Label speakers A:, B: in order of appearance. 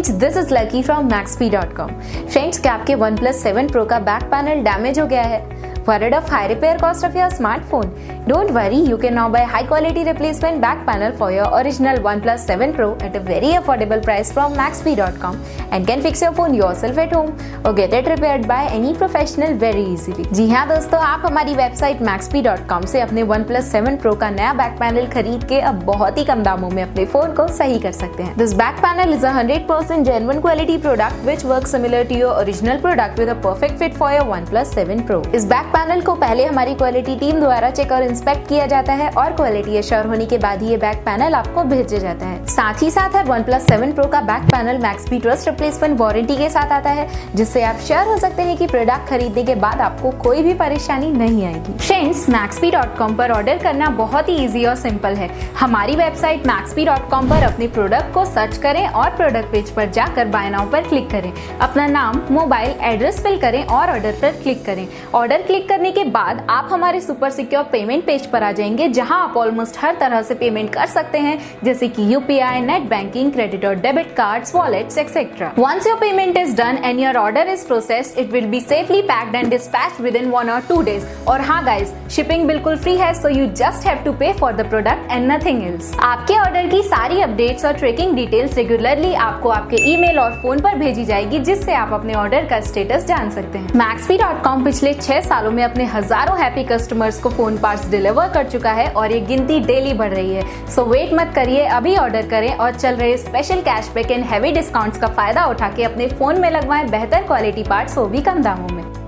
A: Friends, this is lucky from Maxbhi.com। Friends, क्या आपके OnePlus 7 Pro का बैक पैनल डैमेज हो गया है? Worried of high repair cost of your smartphone? Don't worry, you can now buy high quality replacement back panel for your original OnePlus 7 Pro at a very affordable price from Maxbhi.com and can fix your phone yourself at home or get it repaired by any professional very easily। जी हाँ दोस्तों, आप हमारी website Maxbhi.com से अपने OnePlus 7 Pro का नया back panel खरीद के अब बहुत ही कम दामों में अपने फोन को सही कर सकते हैं। This back panel is a 100% genuine quality product which works similar to your original product with a perfect fit for your OnePlus 7 Pro। इस बैक पैनल को पहले हमारी क्वालिटी टीम द्वारा चेक और इंस्पेक्ट किया जाता है और क्वालिटी एश्योर होने के बाद ही ये बैक पैनल आपको भेजा जाता है। साथ ही साथ OnePlus 7 Pro का back panel Maxbhi trust replacement warranty के साथ आता है, जिससे आप श्योर हो सकते हैं कि प्रोडक्ट खरीदने के बाद आपको कोई भी परेशानी नहीं आएगी। फ्रेंड्स, Maxbhi.com पर ऑर्डर करना बहुत ही इजी और सिंपल है। हमारी वेबसाइट Maxbhi.com पर अपने प्रोडक्ट को सर्च करें और प्रोडक्ट पेज पर जाकर बाय नाउ पर क्लिक करें। अपना नाम, मोबाइल, एड्रेस फिल करें और ऑर्डर पर क्लिक करें। ऑर्डर क्लिक करने के बाद आप हमारे सुपर सिक्योर पेमेंट पेज पर आ जाएंगे, जहां आप ऑलमोस्ट हर तरह से पेमेंट कर सकते हैं, जैसे कि यूपीआई, नेट बैंकिंग, क्रेडिट और debit cards, wallets etcetera. Once your payment is done and your order is processed, it will be safely packed and dispatched within 1 or 2 days। और हाँ गाइस, शिपिंग बिल्कुल free है, so you just have to pay for the product and nothing else। आपके order की सारी updates और tracking details regularly आपको आपके ईमेल और फोन पर भेजी जाएगी, जिससे आप अपने ऑर्डर का स्टेटस जान सकते हैं। Maxbhi.com पिछले 6 सालों में अपने हजारों हैप्पी कस्टमर्स को फोन पार्ट्स डिलीवर कर चुका है और ये गिनती डेली बढ़ रही है। सो वेट मत करिए, अभी ऑर्डर करें और चल रहे special cashback and heavy discounts का फायदा उठा के अपने फोन में लगवाएं बेहतर क्वालिटी पार्ट्स, वो भी कम दामों में।